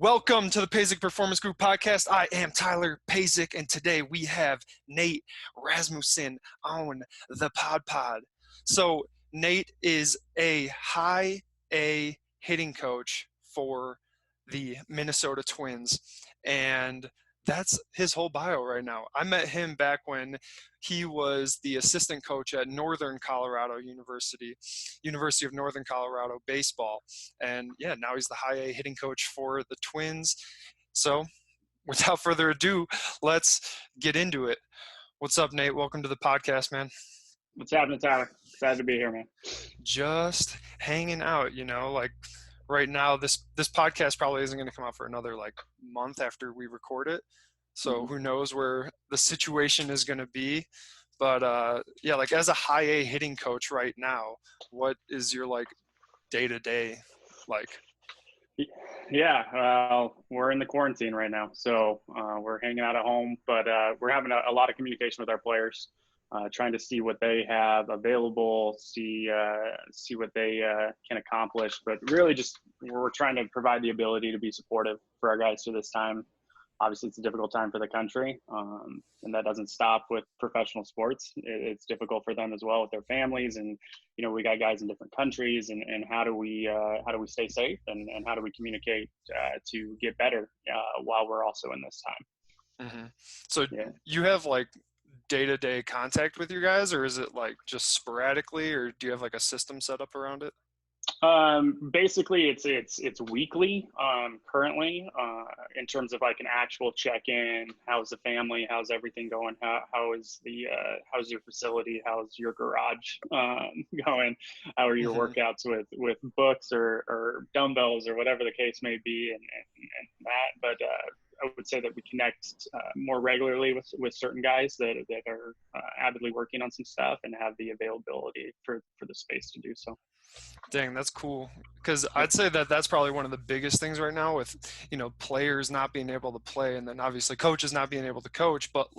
Welcome to the Pazik Performance Group podcast. I am Tyler Pazik, and today we have Nate Rasmussen on the pod. So Nate is a high A hitting coach for the Minnesota Twins, and that's his whole bio right now. I met him back when he was the assistant coach at Northern Colorado University of Northern Colorado baseball. And yeah, now he's the high A hitting coach for the Twins. So without further ado, let's get into it. What's up, Nate? Welcome to the podcast, man. What's happening, Tyler? Excited to be here, man. Just hanging out, like right now, this podcast probably isn't going to come out for another month after we record it. So who knows where the situation is going to be. But yeah, as a high A hitting coach right now, what is your day-to-day like? Yeah, we're in the quarantine right now, so we're hanging out at home, but we're having a lot of communication with our players, trying to see what they have available, see what they can accomplish. But really, just we're trying to provide the ability to be supportive for our guys through this time. Obviously, it's a difficult time for the country, and that doesn't stop with professional sports. It's difficult for them as well with their families, and we got guys in different countries, and how do we stay safe, and how do we communicate to get better while we're also in this time. Mm-hmm. So you have day-to-day contact with your guys, or is it just sporadically, or do you have a system set up around it? Basically it's weekly, currently, in terms of an actual check-in. How's the family? How's everything going? How's your facility? How's your garage, going? How are your workouts with books or dumbbells or whatever the case may be, and that, but, I would say that we connect more regularly with certain guys that are avidly working on some stuff and have the availability for the space to do so. Dang, that's cool. Because I'd say that that's probably one of the biggest things right now with, players not being able to play, and then obviously coaches not being able to coach. But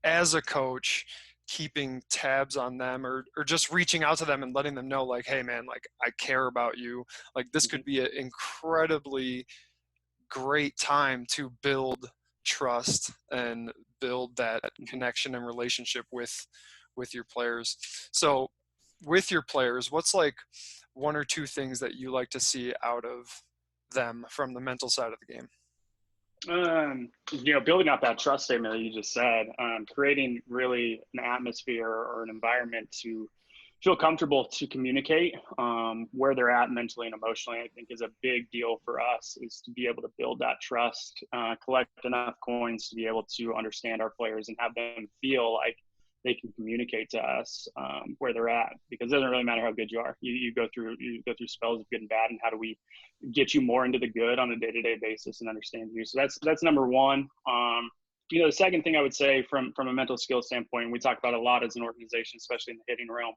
as a coach, keeping tabs on them or just reaching out to them and letting them know hey, man, I care about you. This could be an incredibly great time to build trust and build that connection and relationship with your players. So with your players, what's one or two things that you like to see out of them from the mental side of the game? Building out that trust statement that you just said, creating really an atmosphere or an environment to feel comfortable to communicate where they're at mentally and emotionally, I think is a big deal for us, is to be able to build that trust, collect enough coins to be able to understand our players and have them feel like they can communicate to us where they're at, because it doesn't really matter how good you are. You go through spells of good and bad, and how do we get you more into the good on a day-to-day basis and understand you? So that's number one. The second thing I would say from a mental skill standpoint, we talk about a lot as an organization, especially in the hitting realm.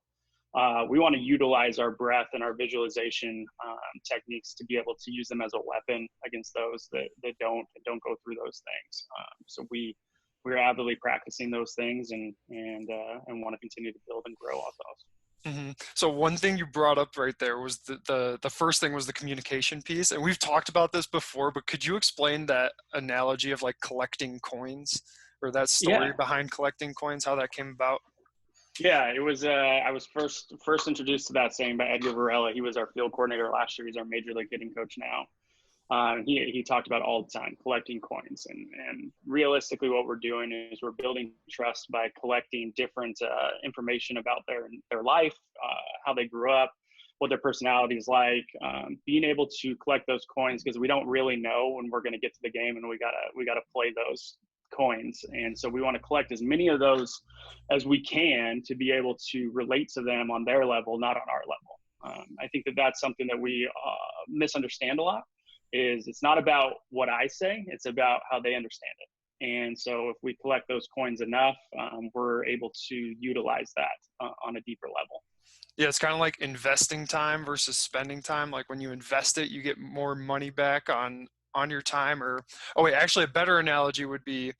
We want to utilize our breath and our visualization techniques to be able to use them as a weapon against those that don't go through those things. So we're avidly practicing those things and want to continue to build and grow off those. Mm-hmm. So one thing you brought up right there was the first thing was the communication piece, and we've talked about this before, but could you explain that analogy of collecting coins, or that story behind collecting coins, how that came about? Yeah, it was. I was first introduced to that saying by Edgar Varela. He was our field coordinator last year. He's our major league hitting coach now. He talked about all the time collecting coins, and realistically what we're doing is we're building trust by collecting different information about their life, how they grew up, what their personality is like, being able to collect those coins, because we don't really know when we're going to get to the game, and we gotta play those coins. And so we want to collect as many of those as we can to be able to relate to them on their level, not on our level. I think that's something that we misunderstand a lot. It's not about what I say, it's about how they understand it. And so if we collect those coins enough, we're able to utilize that on a deeper level. Yeah, it's kind of like investing time versus spending time. When you invest it, you get more money back on on your time, or oh wait, actually a better analogy would be,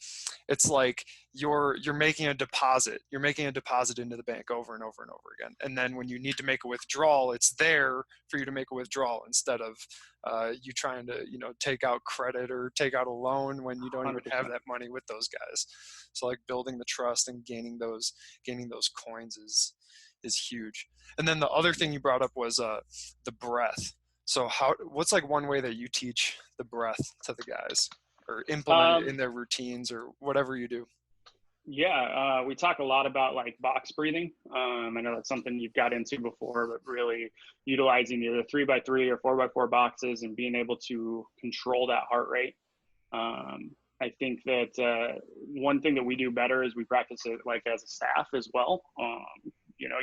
it's like you're making a deposit. You're making a deposit into the bank over and over and over again. And then when you need to make a withdrawal, it's there for you to make a withdrawal instead of you trying to, take out credit or take out a loan when you don't even 100%. have that money with those guys. So like building the trust and gaining those coins is huge. And then the other thing you brought up was the breath. So what's like one way that you teach the breath to the guys or implement it in their routines or whatever you do? Yeah, we talk a lot about like box breathing. I know that's something you've got into before, but really utilizing either 3x3 or 4x4 boxes and being able to control that heart rate. I think that one thing that we do better is we practice it like as a staff as well.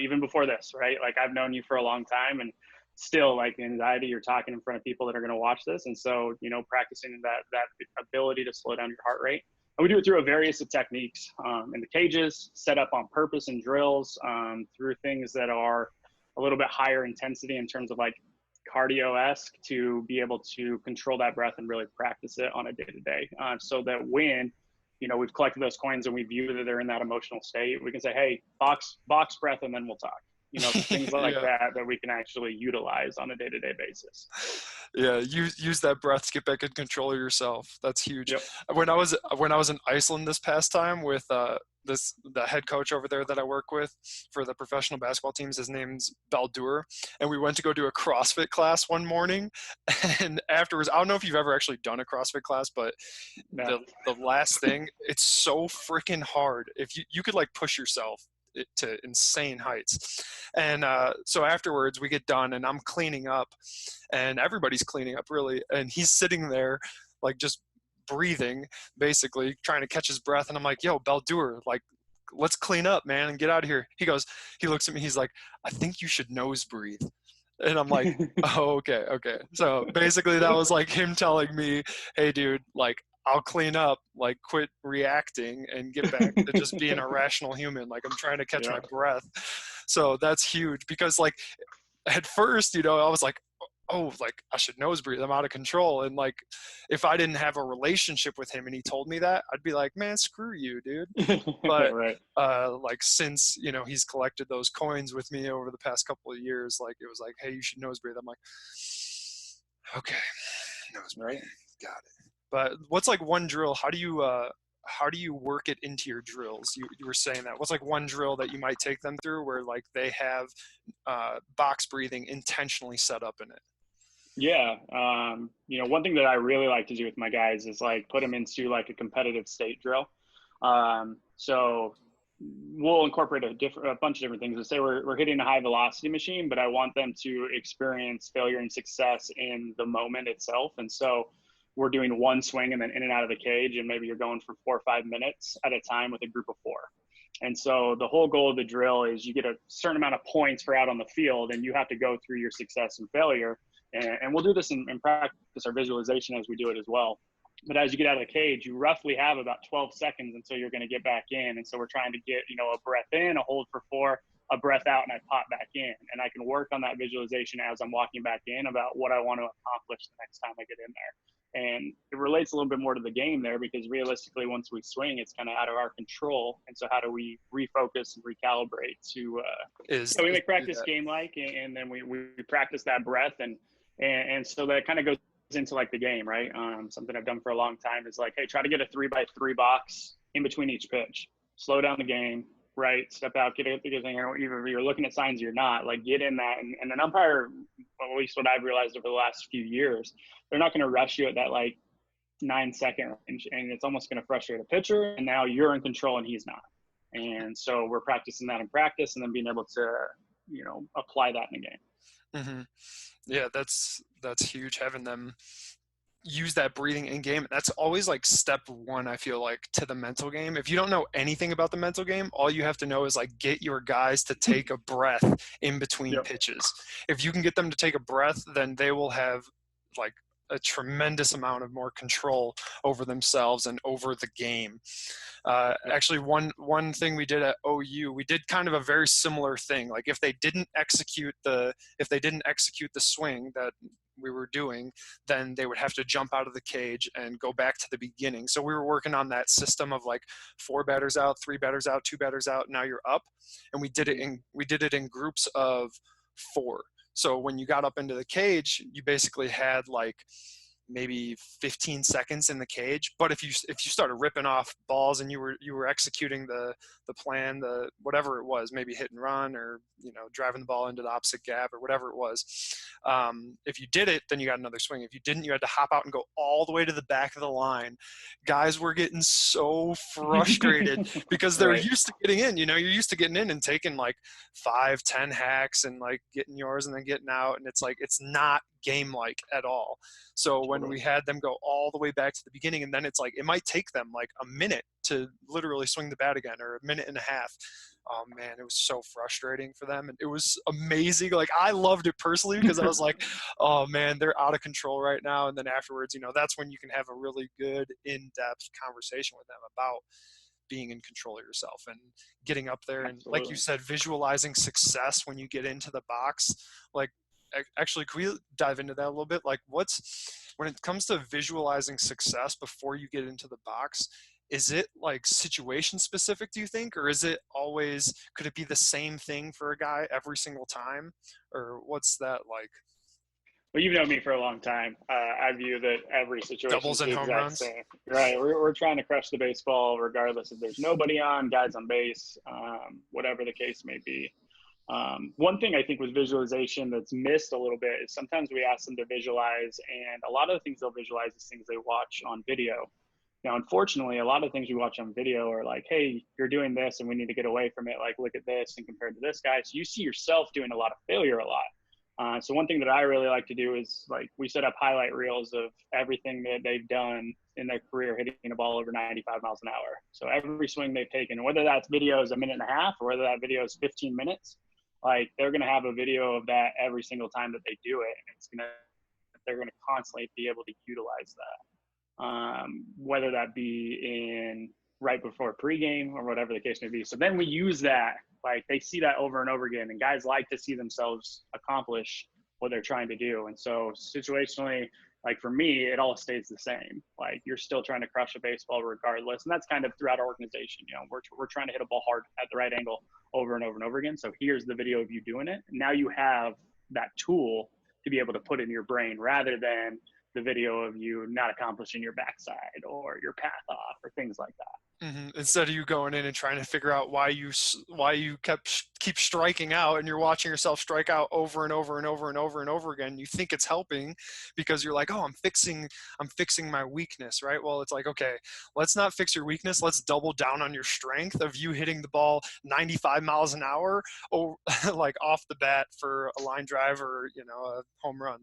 Even before this, right? Like I've known you for a long time, and still like anxiety, you're talking in front of people that are going to watch this. And so, practicing that ability to slow down your heart rate. And we do it through a various of techniques in the cages, set up on purpose in drills, through things that are a little bit higher intensity in terms of like cardio-esque, to be able to control that breath and really practice it on a day-to-day, so that when we've collected those coins and we view that they're in that emotional state, we can say, hey, box breath, and then we'll talk. Things like Yeah. that we can actually utilize on a day-to-day basis. Yeah, use that breath to get back in control of yourself. That's huge. Yep. When I was in Iceland this past time with the head coach over there that I work with for the professional basketball teams, his name's Baldur, and we went to go do a CrossFit class one morning, and afterwards, I don't know if you've ever actually done a CrossFit class, but No. the last thing, it's so freaking hard. If you could like push yourself to insane heights. And so afterwards we get done and I'm cleaning up and everybody's cleaning up really. And he's sitting there like just breathing, basically trying to catch his breath. And I'm like, yo, Baldur, like, let's clean up, man, and get out of here. He looks at me, he's like, I think you should nose breathe. And I'm like, oh, okay. So basically that was like him telling me, hey dude, like, I'll clean up, like quit reacting and get back to just being a rational human. Like I'm trying to catch my breath. So that's huge because like at first, I was like, oh, like I should nose breathe. I'm out of control. And like, if I didn't have a relationship with him and he told me that, I'd be like, man, screw you, dude. But right. like since, he's collected those coins with me over the past couple of years, like it was like, hey, you should nose breathe. I'm like, okay, nose breathe. Right. Got it. But what's like one drill? How do you work it into your drills? You were saying that. What's like one drill that you might take them through where like they have box breathing intentionally set up in it? Yeah. One thing that I really like to do with my guys is like put them into like a competitive state drill. So we'll incorporate a bunch of different things. Let's say we're hitting a high velocity machine, but I want them to experience failure and success in the moment itself. And so we're doing one swing and then in and out of the cage, and maybe you're going for 4 or 5 minutes at a time with a group of 4. And so the whole goal of the drill is you get a certain amount of points for out on the field, and you have to go through your success and failure. And we'll do this in practice, our visualization, as we do it as well. But as you get out of the cage, you roughly have about 12 seconds until you're going to get back in. And so we're trying to get, a breath in, a hold for 4, a breath out, and I pop back in. And I can work on that visualization as I'm walking back in about what I want to accomplish the next time I get in there. And it relates a little bit more to the game there, because realistically, once we swing, it's kind of out of our control. And so how do we refocus and recalibrate to, we make practice game-like, and then we practice that breath. And so that kind of goes into like the game, right? Something I've done for a long time is like, hey, try to get a 3x3 box in between each pitch, slow down the game, right? Step out, get it, because either you're looking at signs or you're not, like get in that. And an umpire, at least what I've realized over the last few years, they're not going to rush you at that like 9-second range, and it's almost going to frustrate a pitcher. And now you're in control and he's not. And so we're practicing that in practice, and then being able to, apply that in the game. Mm-hmm. Yeah, that's huge, having them use that breathing in game. That's always like step one, I feel like, to the mental game. If you don't know anything about the mental game, all you have to know is like get your guys to take a breath in between pitches. If you can get them to take a breath, then they will have like a tremendous amount of more control over themselves and over the game. Actually, one thing we did at OU, we did kind of a very similar thing. Like if they didn't execute the swing that were doing, then they would have to jump out of the cage and go back to the beginning. So we were working on that system of like 4 batters out, 3 batters out, 2 batters out, now you're up. And we did it in groups of 4. So when you got up into the cage, you basically had like maybe 15 seconds in the cage. But if you started ripping off balls and you were executing the plan, the whatever it was, maybe hit and run, or driving the ball into the opposite gap, or whatever it was, if you did it, then you got another swing. If you didn't, you had to hop out and go all the way to the back of the line. Guys were getting so frustrated because they're Right. used to getting in. You're used to getting in and taking like 5-10 hacks and like getting yours and then getting out, and it's like it's not game like at all. So when we had them go all the way back to the beginning, and then it's like it might take them like a minute to literally swing the bat again, or a minute and a half. Oh man, it was so frustrating for them, and it was amazing. Like I loved it personally because I was like, oh man, they're out of control right now. And then afterwards, that's when you can have a really good in-depth conversation with them about being in control of yourself and getting up there. And like you Absolutely. said, visualizing success when you get into the box. Like, actually, can we dive into that a little bit? Like, when it comes to visualizing success before you get into the box, is it like situation specific, do you think? Or could it be the same thing for a guy every single time? Or what's that like? Well, you've known me for a long time. I view that every situation Doubles is and the home exact runs? same. Right. We're trying to crush the baseball regardless if there's nobody on, guys on base, whatever the case may be. One thing I think with visualization that's missed a little bit is sometimes we ask them to visualize, and a lot of the things they'll visualize is things they watch on video. Now, unfortunately, a lot of things we watch on video are like, hey, you're doing this and we need to get away from it. Like, look at this and compared to this guy. So you see yourself doing a lot of failure a lot. So one thing that I really like to do is like we set up highlight reels of everything that they've done in their career hitting a ball over 95 miles an hour. So every swing they've taken, whether that video is a minute and a half or whether that video is 15 minutes, like they're going to have a video of that every single time that they do it. And they're going to constantly be able to utilize that. Whether that be in right before pregame or whatever the case may be. So then we use that, like they see that over and over again, and guys like to see themselves accomplish what they're trying to do. And so situationally, like for me, it all stays the same. Like you're still trying to crush a baseball regardless. And that's kind of throughout our organization. We're trying to hit a ball hard at the right angle over and over and over again. So here's the video of you doing it. Now you have that tool to be able to put in your brain rather than the video of you not accomplishing your backside or your path off or things like that. Instead of you going in and trying to figure out why you keep striking out, and you're watching yourself strike out over and over and over and over and over again, you think it's helping because you're like, oh, I'm fixing my weakness, right? Well, it's like, okay, let's not fix your weakness. Let's double down on your strength of you hitting the ball 95 miles an hour, or like off the bat for a line drive or a home run.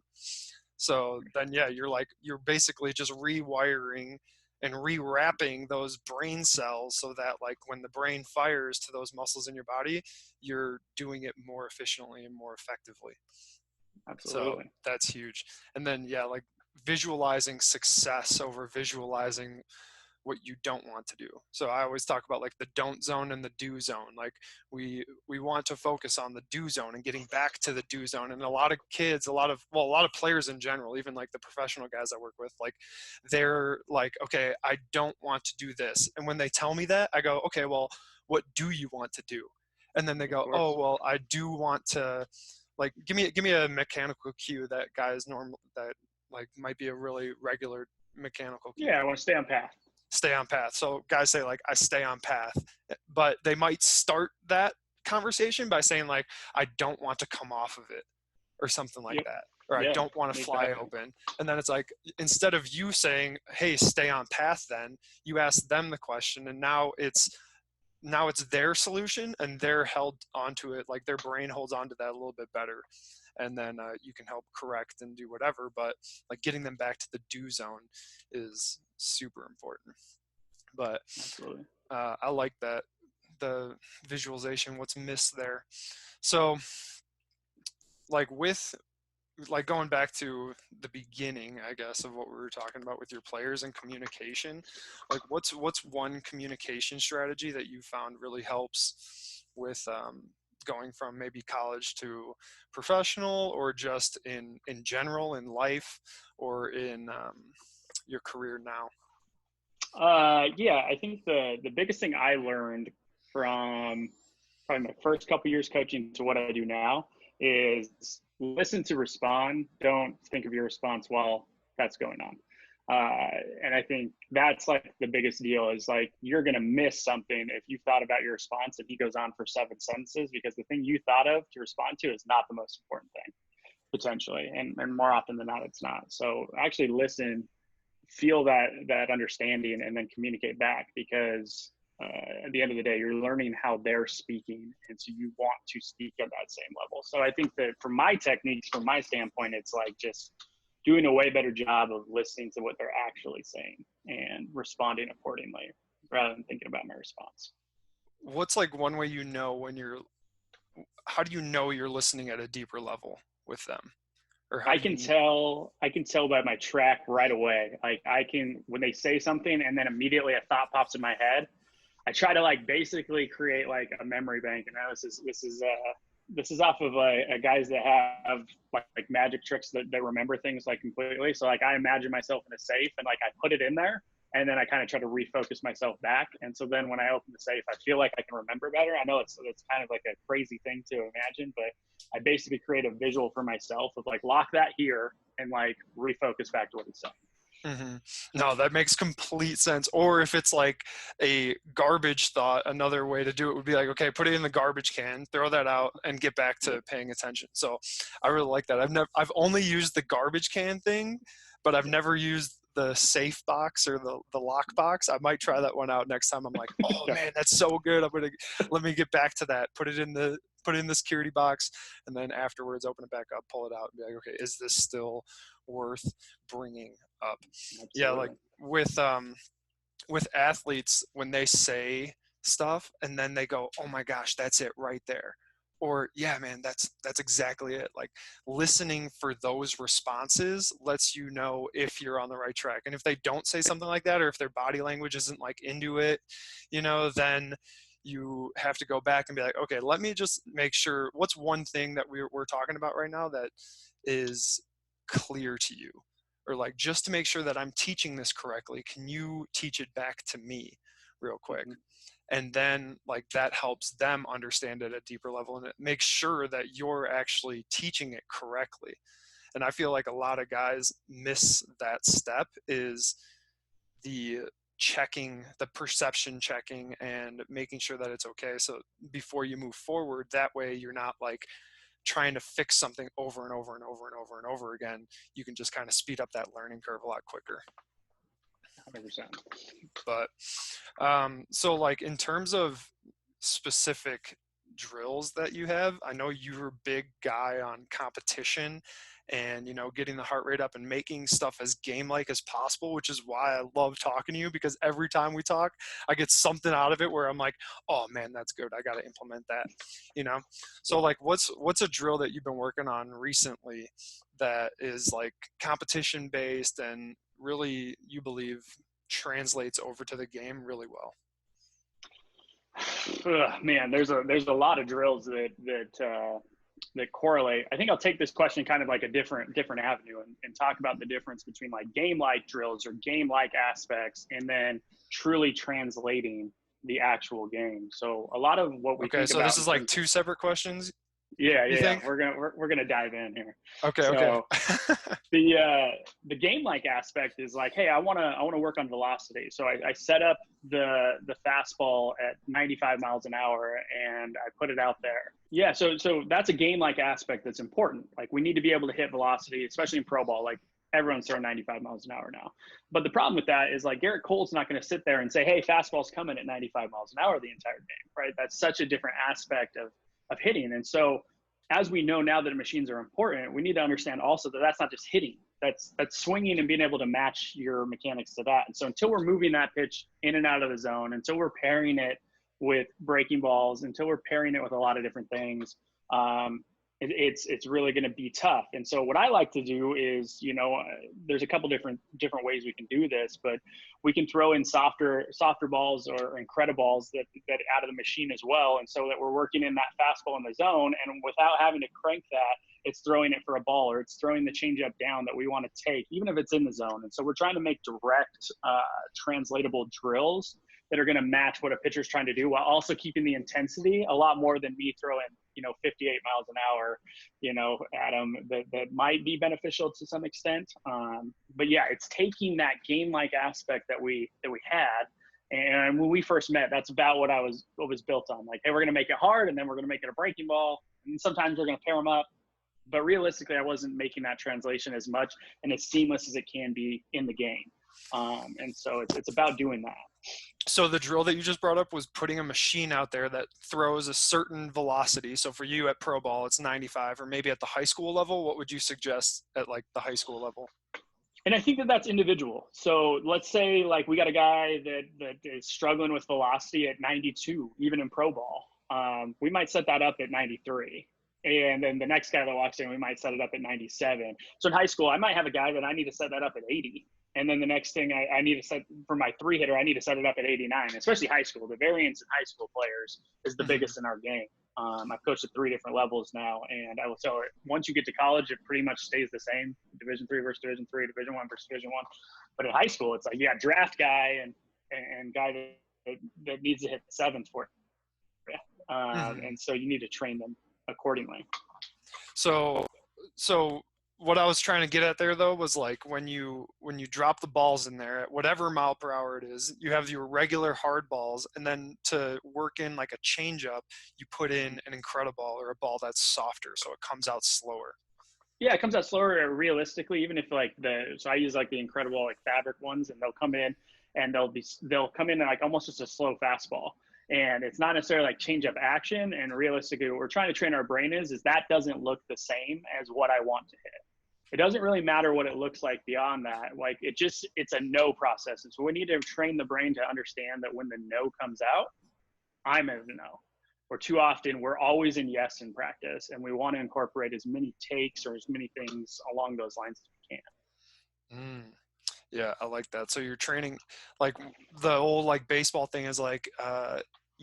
So then, yeah, you're basically just rewiring and rewrapping those brain cells so that like when the brain fires to those muscles in your body, you're doing it more efficiently and more effectively. So Absolutely. that's huge. And then, yeah, like visualizing success over visualizing what you don't want to do. So I always talk about like the don't zone and the do zone. Like we want to focus on the do zone and getting back to the do zone. And a lot of kids, a lot of players in general, even like the professional guys I work with, like they're like, okay, I don't want to do this. And when they tell me that, I go, okay, well, what do you want to do? And then they Of go, oh, course. well, I do want to, like, give me a mechanical cue that guys normal that like might be a really regular mechanical cue. Yeah, I want to stay on path. Stay on path. So guys say like, I stay on path, but they might start that conversation by saying like, I don't want to come off of it or something like Yep. that. Or I Yeah, don't want to fly exactly. open. And then it's like, instead of you saying, hey, stay on path, then you ask them the question. And now it's their solution and they're held onto it. Like their brain holds onto that a little bit better. And then you can help correct and do whatever. But like getting them back to the do zone is super important. But Absolutely. I like that, the visualization, what's missed there. So like going back to the beginning, I guess, of what we were talking about with your players and communication, like what's one communication strategy that you found really helps with going from maybe college to professional, or just in general in life, or in your career now? Yeah, I think the biggest thing I learned from probably my first couple years coaching to what I do now is listen to respond. Don't think of your response while that's going on. And I think that's like the biggest deal is like you're going to miss something if you thought about your response and he goes on for 7 sentences, because the thing you thought of to respond to is not the most important thing potentially. And more often than not, it's not. So actually listen, feel that understanding, and then communicate back, because at the end of the day, you're learning how they're speaking, and so you want to speak at that same level. So I think that from my techniques, from my standpoint, it's like just doing a way better job of listening to what they're actually saying and responding accordingly, rather than thinking about my response. What's like one way you know when you're, how do you know you're listening at a deeper level with them? Or how I do can you? tell by my track right away. Like I can, when they say something and then immediately a thought pops in my head, I try to like basically create like a memory bank. And now this is off of guys that have like magic tricks that they remember things like completely. So like I imagine myself in a safe and like I put it in there, and then I kind of try to refocus myself back. And so then when I open the safe, I feel like I can remember better. I know it's kind of like a crazy thing to imagine, but I basically create a visual for myself of like lock that here and like refocus back to what it's saying. Mm-hmm. No, that makes complete sense. Or if it's like a garbage thought, another way to do it would be like, okay, put it in the garbage can, throw that out, and get back to paying attention. So I really like that. I've only used the garbage can thing, but I've never used the safe box or the lock box. I might try that one out next time. I'm like, oh Yeah. man, that's so good. Let me get back to that. Put it in the security box, and then afterwards open it back up, pull it out, and be like, okay, is this still worth bringing up? Yeah, like Absolutely. with athletes, when they say stuff and then they go, oh my gosh, that's it right there, or yeah man, that's exactly it. Like listening for those responses lets you know if you're on the right track. And if they don't say something like that, or if their body language isn't like into it, then you have to go back and be like, okay, let me just make sure, what's one thing that we're talking about right now that is clear to you, or like, just to make sure that I'm teaching this correctly, can you teach it back to me real quick? Mm-hmm. And then like that helps them understand it at a deeper level, and it makes sure that you're actually teaching it correctly. And I feel like a lot of guys miss that step, is the checking, the perception checking, and making sure that it's okay. So before you move forward, that way you're not like trying to fix something over and over and over and over and over again. You can just kind of speed up that learning curve a lot quicker. 100%. But so like in terms of specific drills that you have, I know you're a big guy on competition and getting the heart rate up and making stuff as game like as possible, which is why I love talking to you, because every time we talk I get something out of it where I'm like, oh man, that's good, I got to implement that. So Yeah. like what's a drill that you've been working on recently that is like competition based and really you believe translates over to the game really well? Man, there's a lot of drills that correlate. I think I'll take this question kind of like a different avenue, and talk about the difference between like game like drills or game like aspects, and then truly translating the actual game. So a lot of what we Okay, think so this about in is like terms, two separate questions, you yeah, think? we're gonna dive in here. Okay. So the game like aspect is like, hey, I want to work on velocity, so I set up the fastball at 95 miles an hour and I put it out there. Yeah, so that's a game like aspect that's important. Like we need to be able to hit velocity, especially in pro ball. Like everyone's throwing 95 miles an hour now, but the problem with that is like Garrett Cole's not going to sit there and say, hey, fastball's coming at 95 miles an hour the entire game, right? That's such a different aspect of hitting. And so as we know now that machines are important, we need to understand also that that's not just hitting. That's swinging and being able to match your mechanics to that. And so until we're moving that pitch in and out of the zone, until we're pairing it with breaking balls, until we're pairing it with a lot of different things, it's really going to be tough. And so what I like to do is, there's a couple different ways we can do this, but we can throw in softer balls or incrediballs that out of the machine as well. And so that we're working in that fastball in the zone, and without having to crank that, it's throwing it for a ball, or it's throwing the changeup down that we want to take, even if it's in the zone. And so we're trying to make direct, translatable drills that are going to match what a pitcher's trying to do, while also keeping the intensity a lot more than me throwing, 58 miles an hour, at them, that might be beneficial to some extent. But yeah, it's taking that game-like aspect that we had. And when we first met, that's about what was built on. Like, hey, we're going to make it hard, and then we're going to make it a breaking ball. And sometimes we're going to pair them up. But realistically, I wasn't making that translation as much and as seamless as it can be in the game. And so it's about doing that. So the drill that you just brought up was putting a machine out there that throws a certain velocity. So for you at pro ball, it's 95, or maybe at the high school level, what would you suggest at like the high school level? And I think that's individual. So let's say like we got a guy that is struggling with velocity at 92, even in pro ball. We might set that up at 93. And then the next guy that walks in, we might set it up at 97. So in high school, I might have a guy that I need to set that up at 80. And then the next thing I need to set for my 3-hitter, I need to set it up at 89, especially high school. The variance in high school players is the biggest in our game. I've coached at 3 different levels now, and I will tell you, once you get to college, it pretty much stays the same. Division 3 versus Division 3, Division 1 versus Division 1. But in high school, it's like, yeah, draft guy and guy that needs to hit the 7th for it. And so you need to train them accordingly. So what I was trying to get at there, though, was like when you drop the balls in there at whatever mile per hour it is, you have your regular hard balls, and then to work in like a changeup, you put in an incredible or a ball that's softer, so it comes out slower. Yeah, it comes out slower realistically, even if so I use like the incredible like fabric ones, and they'll come in and they'll come in like almost just a slow fastball. And it's not necessarily like change up action. And realistically, what we're trying to train our brain is that doesn't look the same as what I want to hit. It doesn't really matter what it looks like beyond that. Like it's a no process. And so we need to train the brain to understand that when the no comes out, I'm in the no. Or too often we're always in yes in practice, and we want to incorporate as many takes or as many things along those lines as we can. Yeah, I like that. So you're training, like the old like baseball thing is like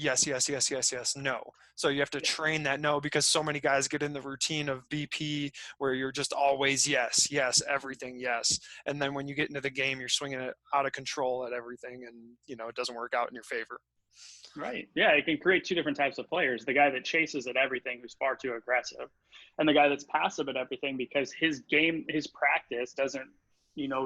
yes, yes, yes, yes, yes, no. So you have to train that no, because so many guys get in the routine of BP where you're just always yes, yes, everything yes. And then when you get into the game, you're swinging it out of control at everything, and it doesn't work out in your favor. Right. Yeah, it can create two different types of players. The guy that chases at everything, who's far too aggressive, and the guy that's passive at everything because his practice doesn't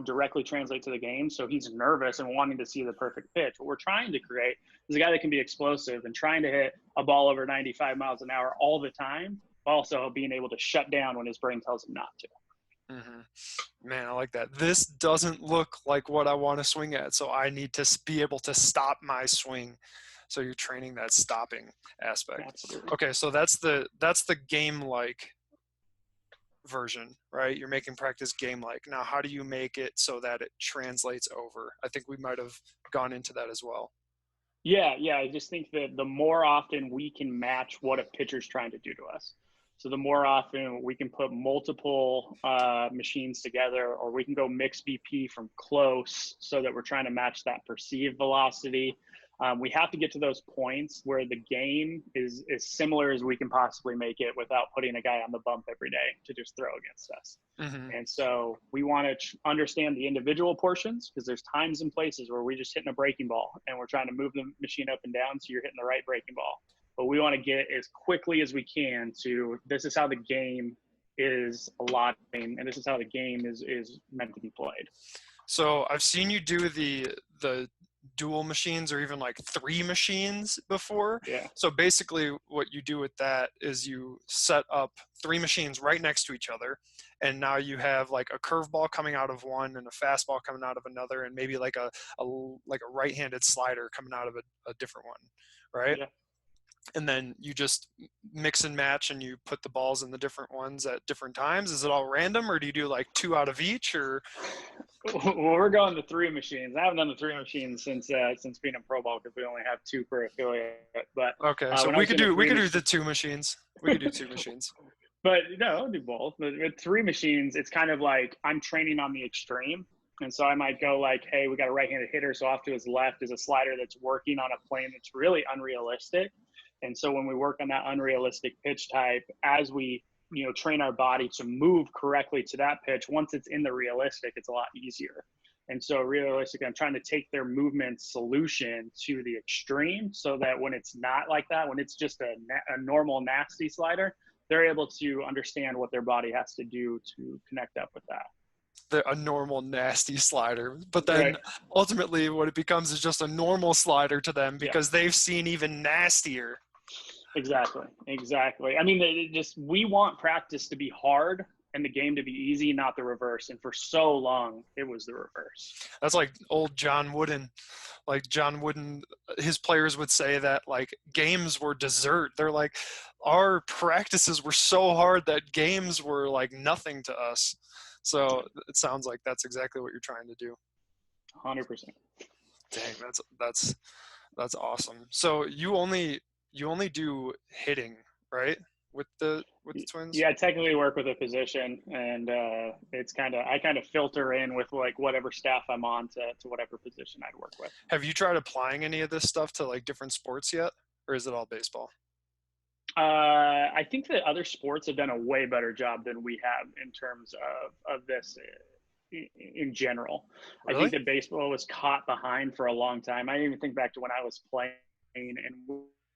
directly translate to the game. So he's nervous and wanting to see the perfect pitch. What we're trying to create is a guy that can be explosive and trying to hit a ball over 95 miles an hour all the time, also being able to shut down when his brain tells him not to. Man, I like that. This doesn't look like what I want to swing at, so I need to be able to stop my swing. So you're training that stopping aspect. Absolutely. Okay, so that's the game-like version, right? You're making practice game-like. Now, how do you make it so that it translates over? I think we might have gone into that as well. Yeah. I just think that the more often we can match what a pitcher's trying to do to us. So the more often we can put multiple machines together, or we can go mix BP from close so that we're trying to match that perceived velocity. We have to get to those points where the game is as similar as we can possibly make it without putting a guy on the bump every day to just throw against us. And so we want to understand the individual portions, because there's times and places where we're just hitting a breaking ball and we're trying to move the machine up and down so you're hitting the right breaking ball. But we want to get as quickly as we can to this is how the game is allotting, and this is how the game is meant to be played. So I've seen you do the dual machines, or even like 3 machines before. Yeah. So basically what you do with that is you set up 3 machines right next to each other, and now you have like a curveball coming out of one and a fastball coming out of another, and maybe like a right-handed slider coming out of a different one, right? Yeah. And then you just mix and match, and you put the balls in the different ones at different times. Is it all random, or do you do like 2 out of each, or? Well, we're going to 3 machines. I haven't done the 3 machines since being in pro ball, because we only have 2 per affiliate. But okay, so we could do the 2 machines. We could do 2 machines. But no, I'll do both. With three machines, it's kind of like I'm training on the extreme. And so I might go like, hey, we got a right-handed hitter, so off to his left is a slider that's working on a plane that's really unrealistic. And so when we work on that unrealistic pitch type, as we train our body to move correctly to that pitch, once it's in the realistic, it's a lot easier. And so realistically, I'm trying to take their movement solution to the extreme so that when it's not like that, when it's just a normal nasty slider, they're able to understand what their body has to do to connect up with that. A normal nasty slider, but then Right. ultimately what it becomes is just a normal slider to them Yeah. because they've seen even nastier. Exactly. I mean, we want practice to be hard and the game to be easy, not the reverse. And for so long, it was the reverse. That's like old John Wooden. Like John Wooden, his players would say that like games were dessert. They're like, our practices were so hard that games were like nothing to us. So it sounds like that's exactly what you're trying to do. 100%. Dang, that's awesome. So you only do hitting, right? With the Twins? Yeah, I technically work with a physician, and I kind of filter in with like whatever staff I'm on to whatever position I'd work with. Have you tried applying any of this stuff to like different sports yet, or is it all baseball? I think that other sports have done a way better job than we have in terms of this in general. I think Really? that baseball was caught behind for a long time. I even think back to when I was playing, and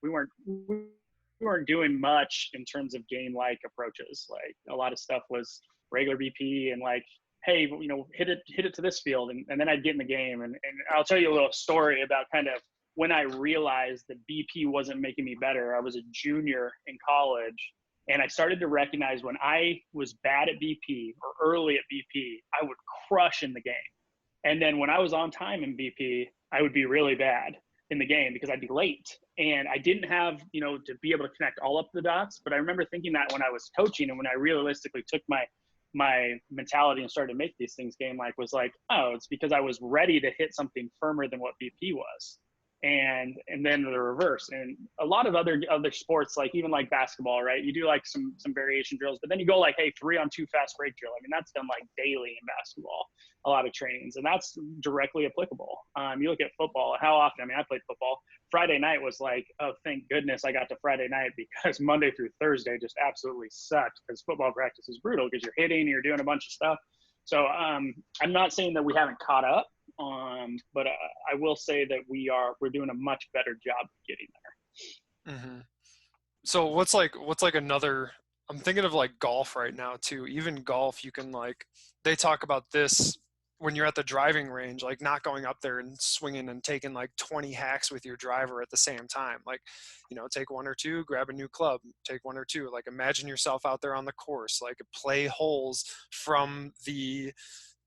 we weren't doing much in terms of game-like approaches. Like a lot of stuff was regular BP and like, hey, hit it to this field, and then I'd get in the game. And I'll tell you a little story about kind of when I realized that BP wasn't making me better. I was a junior in college, and I started to recognize when I was bad at BP or early at BP, I would crush in the game. And then when I was on time in BP, I would be really bad in the game because I'd be late. And I didn't have, to be able to connect all up the dots. But I remember thinking that when I was coaching and when I realistically took my mentality and started to make these things game like, was like, oh, it's because I was ready to hit something firmer than what BP was. And then the reverse. And a lot of other sports, like even like basketball, right? You do like some variation drills, but then you go like, hey, 3-on-2 fast break drill. I mean, that's done like daily in basketball, a lot of trainings, and that's directly applicable. You look at football, how often, I mean, I played football. Friday night was like, oh, thank goodness I got to Friday night, because Monday through Thursday just absolutely sucked because football practice is brutal because you're hitting, you're doing a bunch of stuff. So I'm not saying that we haven't caught up, but I will say that we're doing a much better job of getting there. Mm-hmm. So what's like another? I'm thinking of like golf right now too. Even golf, you can like they talk about this when you're at the driving range, like not going up there and swinging and taking like 20 hacks with your driver at the same time. Like, take one or two, grab a new club, take one or two. Like imagine yourself out there on the course, like play holes from the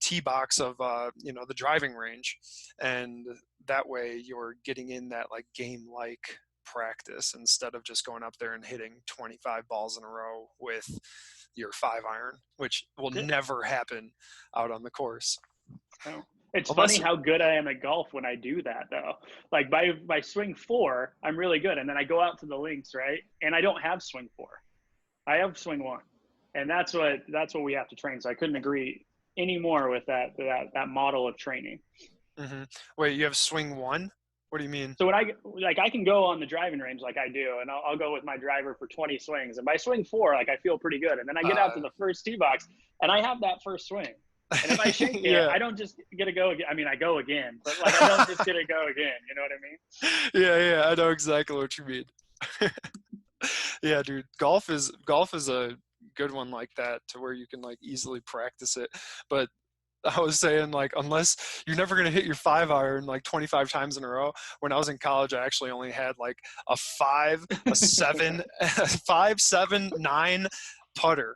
tee box of the driving range, and that way you're getting in that like game like practice instead of just going up there and hitting 25 balls in a row with your 5-iron, which will never happen out on the course. Oh. It's funny how good I am at golf when I do that, though. Like by swing 4, I'm really good, and then I go out to the links, right? And I don't have swing 4. I have swing 1, and that's what we have to train. So I couldn't agree any more with that model of training. Mm-hmm. Wait, you have swing 1? What do you mean? So when I can go on the driving range like I do, and I'll go with my driver for 20 swings, and by swing 4, like I feel pretty good, and then I get out to the first tee box, and I have that first swing. And if I shake it, yeah. I don't just get to go again. I mean, I go again, but like I don't just get to go again. You know what I mean? Yeah, I know exactly what you mean. Yeah, dude, golf is a good one like that, to where you can like easily practice it. But I was saying, like, unless you're never going to hit your 5-iron like 25 times in a row. When I was in college, I actually only had like a 5, a 7, 5, 7, 9 putter.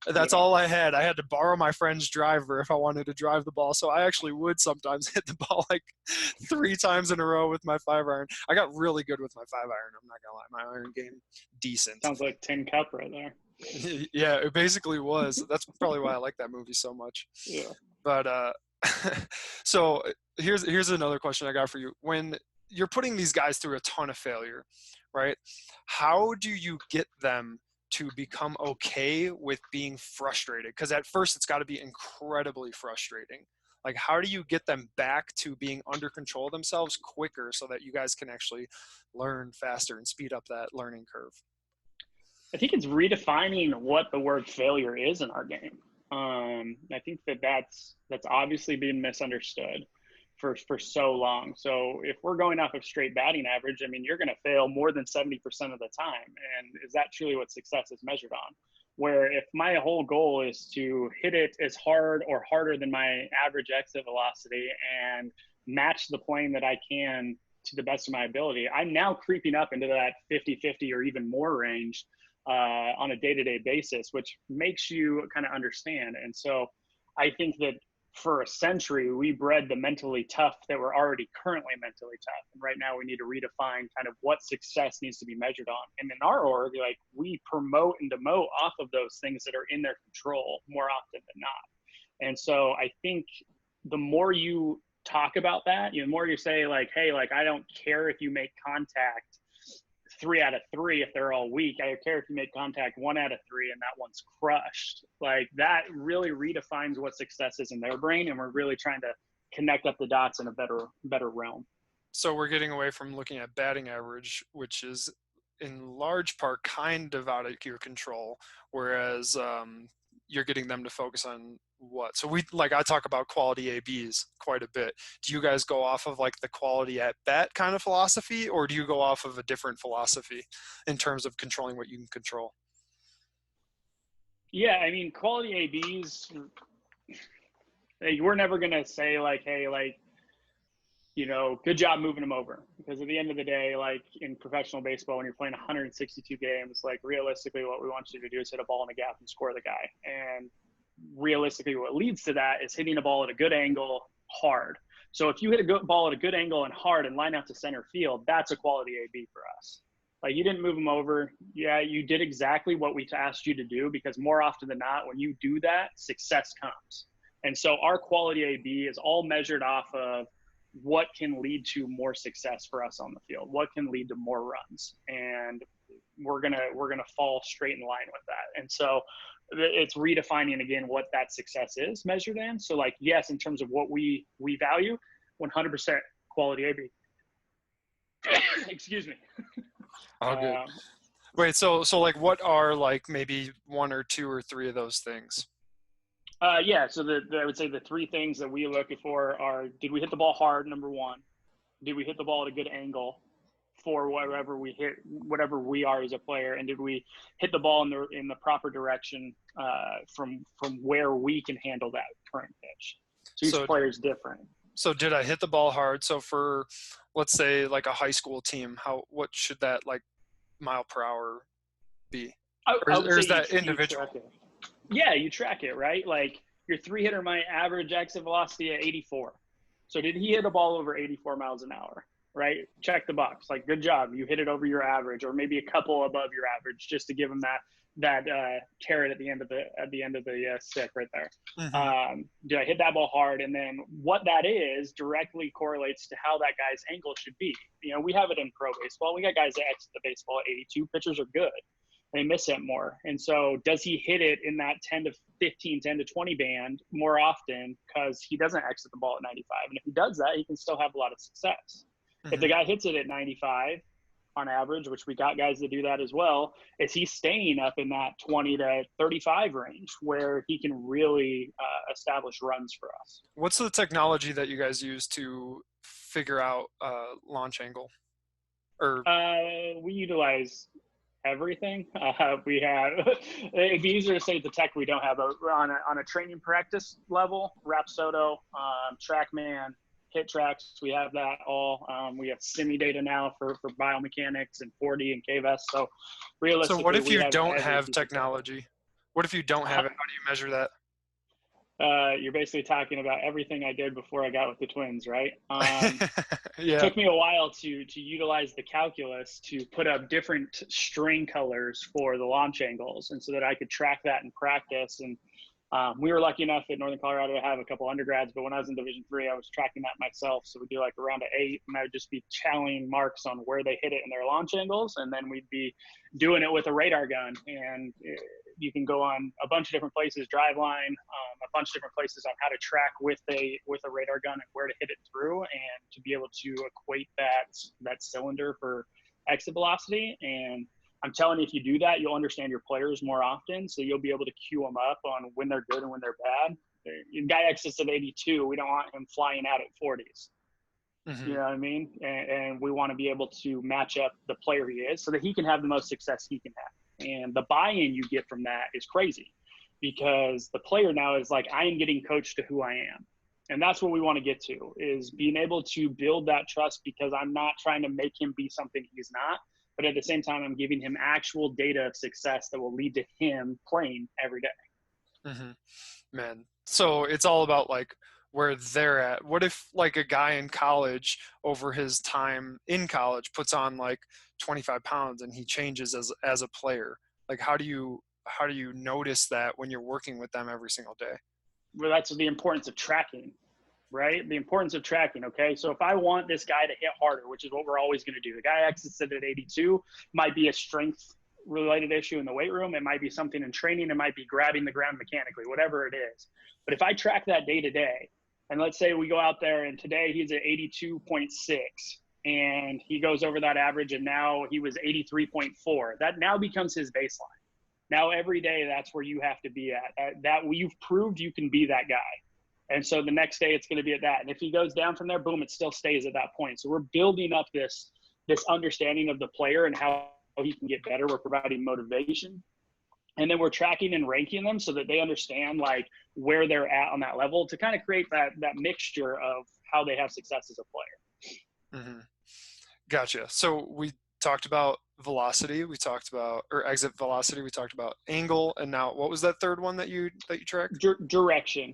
That's all I had. I had to borrow my friend's driver if I wanted to drive the ball. So I actually would sometimes hit the ball like 3 times in a row with my 5-iron. I got really good with my 5-iron. I'm not going to lie. My iron game, decent. Sounds like Tin Cup right there. Yeah, it basically was. That's probably why I like that movie so much. Yeah. But so here's another question I got for you. When you're putting these guys through a ton of failure, right? How do you get them to become okay with being frustrated? Because at first it's got to be incredibly frustrating. Like, how do you get them back to being under control of themselves quicker so that you guys can actually learn faster and speed up that learning curve? I think it's redefining what the word failure is in our game. I think that's obviously been misunderstood for so long. So if we're going off of straight batting average, I mean, you're going to fail more than 70% of the time. And is that truly what success is measured on? Where if my whole goal is to hit it as hard or harder than my average exit velocity and match the plane that I can to the best of my ability, I'm now creeping up into that 50-50 or even more range on a day-to-day basis, which makes you kind of understand. And so I think that for a century, we bred the mentally tough that were already currently mentally tough. And right now we need to redefine kind of what success needs to be measured on. And in our org, like, we promote and demote off of those things that are in their control more often than not. And so I think the more you talk about that, the more you say like, hey, like, I don't care if you make contact 3 out of 3 if they're all weak. I don't care if you make contact 1 out of 3 and that one's crushed. Like, that really redefines what success is in their brain, and we're really trying to connect up the dots in a better realm. So we're getting away from looking at batting average, which is in large part kind of out of your control, whereas you're getting them to focus on what? So I talk about quality ABs quite a bit. Do you guys go off of like the quality at bat kind of philosophy, or do you go off of a different philosophy in terms of controlling what you can control? Yeah, I mean, quality ABs, we're never going to say like, hey, like, good job moving them over. Because at the end of the day, like in professional baseball, when you're playing 162 games, like realistically, what we want you to do is hit a ball in the gap and score the guy. And realistically, what leads to that is hitting a ball at a good angle hard. So if you hit a good ball at a good angle and hard and line out to center field, that's a quality AB for us. Like, you didn't move them over. Yeah, you did exactly what we asked you to do, because more often than not, when you do that, success comes. And so our quality AB is all measured off of what can lead to more success for us on the field, what can lead to more runs. And we're gonna fall straight in line with that. And so it's redefining again what that success is measured in. So like, yes, in terms of what we value, 100% quality AB. Excuse me. Oh, good. Wait, so like, what are like maybe 1 or 2 or 3 of those things? Yeah, so I would say the 3 things that we look for are: did we hit the ball hard, number 1? Did we hit the ball at a good angle for whatever we hit, whatever we are as a player? And did we hit the ball in the proper direction from where we can handle that current pitch? So each player is different. So did I hit the ball hard? So for, let's say, like a high school team, what should that like mile per hour be? Or is that individual? Yeah, you track it, right? Like, your 3-hitter might average exit velocity at 84. So did he hit a ball over 84 miles an hour, right? Check the box. Like, good job. You hit it over your average, or maybe a couple above your average, just to give him that carrot at the end of the stick right there. Mm-hmm. Did I hit that ball hard? And then what that is directly correlates to how that guy's angle should be. We have it in pro baseball. We got guys that exit the baseball at 82. Pitchers are good. They miss it more. And so does he hit it in that 10 to 15, 10 to 20 band more often because he doesn't exit the ball at 95? And if he does that, he can still have a lot of success. Mm-hmm. If the guy hits it at 95 on average, which we got guys that do that as well, is he staying up in that 20 to 35 range where he can really establish runs for us? What's the technology that you guys use to figure out launch angle? We utilize everything. We have, it'd be easier to say the tech we don't have, but we're on a training practice level, Rapsodo, TrackMan, HitTrax, we have that all. We have simi data now for biomechanics and 4D and KVS. So realistically, so what if you don't have technology? What if you don't have it? How do you measure that? You're basically talking about everything I did before I got with the Twins, right? Yeah. It took me a while to utilize the calculus to put up different string colors for the launch angles, and so that I could track that in practice. And We were lucky enough in Northern Colorado to have a couple undergrads, but when I was in Division III, I was tracking that myself. So we'd do like a round of 8, and I would just be tallying marks on where they hit it in their launch angles, and then we'd be doing it with a radar gun. And you can go on a bunch of different places, Driveline, a bunch of different places on how to track with a radar gun and where to hit it through, and to be able to equate that cylinder for exit velocity. And I'm telling you, if you do that, you'll understand your players more often. So you'll be able to cue them up on when they're good and when they're bad. The guy exits at 82. We don't want him flying out at 40s. Mm-hmm. You know what I mean? And we want to be able to match up the player he is so that he can have the most success he can have. And the buy-in you get from that is crazy, because the player now is like, I am getting coached to who I am. And that's what we want to get to, is being able to build that trust, because I'm not trying to make him be something he's not. But at the same time, I'm giving him actual data of success that will lead to him playing every day. Mm-hmm. Man, so it's all about like where they're at. What if like a guy in college over his time in college puts on like 25 pounds and he changes as a player? Like how do you notice that when you're working with them every single day? Well, that's the importance of tracking, right? The importance of tracking. Okay. So if I want this guy to hit harder, which is what we're always going to do, the guy exits it at 82, might be a strength related issue in the weight room. It might be something in training. It might be grabbing the ground mechanically, whatever it is. But if I track that day to day, and let's say we go out there and today he's at 82.6 and he goes over that average, and now he was 83.4, that now becomes his baseline. Now every day that's where you have to be at. That you've proved you can be that guy. And so the next day it's going to be at that. And if he goes down from there, boom, it still stays at that point. So we're building up this understanding of the player and how he can get better. We're providing motivation. And then we're tracking and ranking them so that they understand like where they're at on that level, to kind of create that mixture of how they have success as a player. Mm-hmm. Gotcha. So we talked about velocity, we talked about, or exit velocity, we talked about angle, and now what was that third one that you tracked? Direction.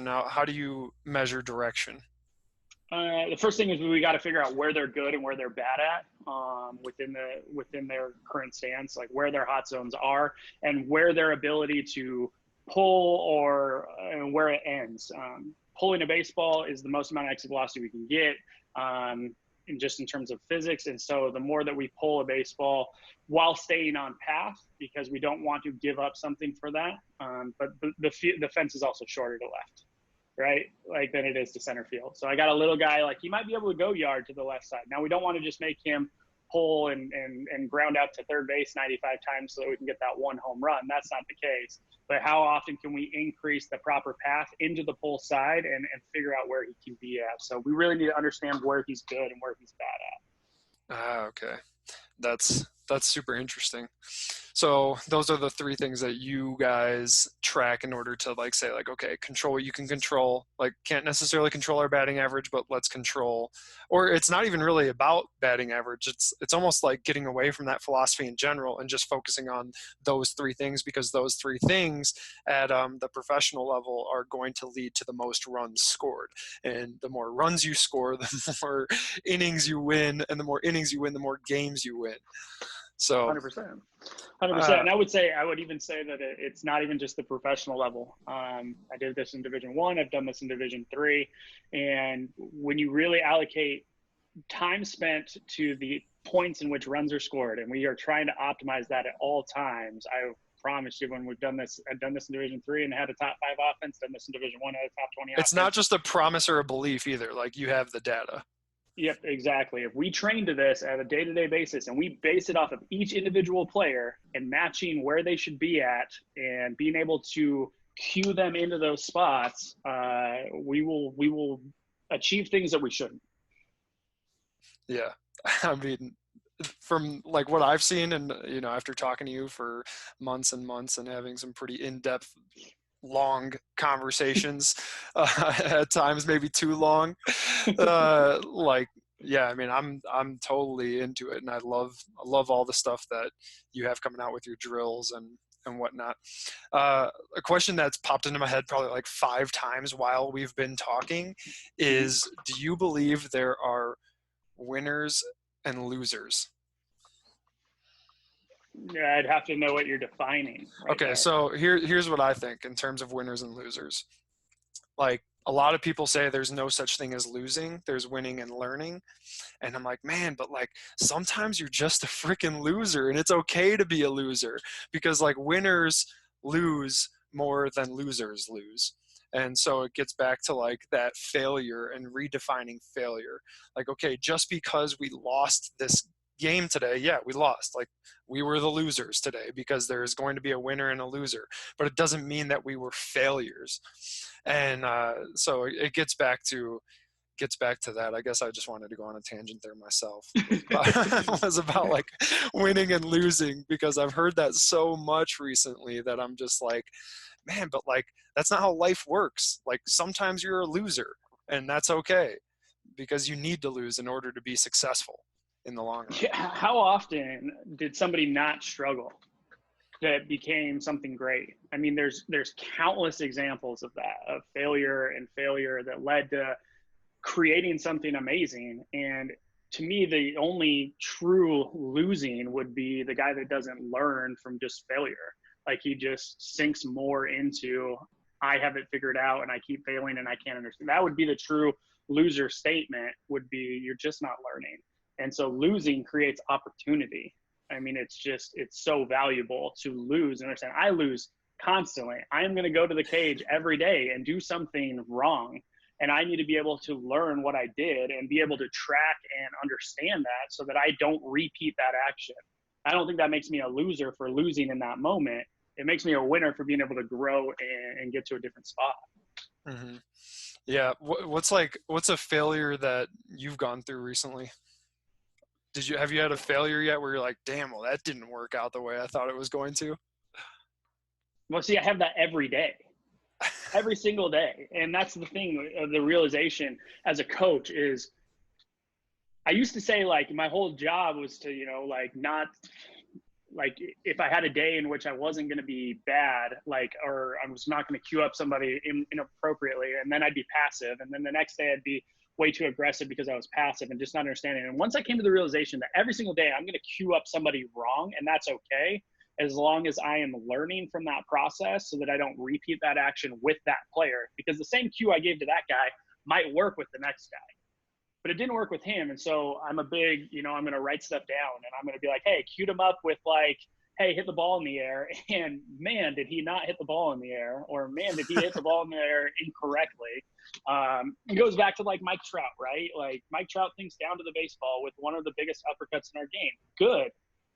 Now, how do you measure direction? The first thing is we got to figure out where they're good and where they're bad at within their current stance, like where their hot zones are and where their ability to pull or where it ends. Pulling a baseball is the most amount of exit velocity we can get, in terms of physics. And so the more that we pull a baseball while staying on path, because we don't want to give up something for that. But the fence is also shorter to left, right? Like than it is to center field. So I got a little guy, like he might be able to go yard to the left side. Now we don't want to just make him pull and ground out to third base 95 times so that we can get that one home run. That's not the case. But how often can we increase the proper path into the pull side and figure out where he can be at? So we really need to understand where he's good and where he's bad at. Okay. That's super interesting. So those are the three things that you guys track in order to like say like, okay, control what you can control. Like can't necessarily control our batting average, but let's control, or it's not even really about batting average. It's almost like getting away from that philosophy in general and just focusing on those three things, because those three things at the professional level are going to lead to the most runs scored. And the more runs you score, the more innings you win, and the more innings you win, the more games you win. So 100%. And I would even say that it's not even just the professional level. I did this in Division I. I've done this in Division III. And when you really allocate time spent to the points in which runs are scored, and we are trying to optimize that at all times, I promise you, when we've done this, I've done this in Division III and had a top 5 offense, done this in Division I, had a top 20 offense. It's not just a promise or a belief either. Like you have the data. Yep, exactly. If we train to this at a day-to-day basis and we base it off of each individual player and matching where they should be at and being able to cue them into those spots, we will achieve things that we shouldn't. Yeah. I mean, from like what I've seen, and after talking to you for months and months and having some pretty in-depth long conversations, at times maybe too long, I mean, I'm totally into it, and I love all the stuff that you have coming out with your drills and whatnot. A question that's popped into my head probably like 5 times while we've been talking is, do you believe there are winners and losers? Yeah, I'd have to know what you're defining right Okay, there. so here's what I think in terms of winners and losers. Like, a lot of people say there's no such thing as losing, there's winning and learning. And I'm like, man, but like sometimes you're just a freaking loser, and it's okay to be a loser, because like winners lose more than losers lose. And so it gets back to like that failure and redefining failure. Like, okay, just because we lost this game today, yeah, we lost. Like, we were the losers today because there's going to be a winner and a loser, but it doesn't mean that we were failures. And so it gets back to that. I guess I just wanted to go on a tangent there myself. Was about like winning and losing, because I've heard that so much recently that I'm just like, man, but like that's not how life works. Like sometimes you're a loser, and that's okay, because you need to lose in order to be successful in the long run. Yeah, how often did somebody not struggle that became something great? I mean, there's countless examples of that, of failure and failure that led to creating something amazing. And to me, the only true losing would be the guy that doesn't learn from just failure. Like he just sinks more into, I have it figured out and I keep failing and I can't understand. That would be the true loser statement, would be you're just not learning. And so losing creates opportunity. I mean, it's so valuable to lose and understand. I lose constantly. I am going to go to the cage every day and do something wrong, and I need to be able to learn what I did and be able to track and understand that so that I don't repeat that action. I don't think that makes me a loser for losing in that moment. It makes me a winner for being able to grow and get to a different spot. Mm-hmm. Yeah. What's a failure that you've gone through recently? Have you had a failure yet where you're like, damn, well, that didn't work out the way I thought it was going to? Well, see, I have that every day, every single day. And that's the thing of the realization as a coach is, I used to say like my whole job was to, like not, like if I had a day in which I wasn't going to be bad, like, or I was not going to queue up somebody inappropriately, and then I'd be passive. And then the next day I'd be way too aggressive because I was passive and just not understanding. And once I came to the realization that every single day I'm going to queue up somebody wrong, and that's okay, as long as I am learning from that process so that I don't repeat that action with that player, because the same cue I gave to that guy might work with the next guy, but it didn't work with him. And so I'm a big, I'm going to write stuff down and I'm going to be like, hey, queued him up with like, hey, hit the ball in the air. And man, did he not hit the ball in the air, or man, did he hit the ball in the air incorrectly? It goes back to like Mike Trout, right? Like Mike Trout thinks down to the baseball with one of the biggest uppercuts in our game. Good.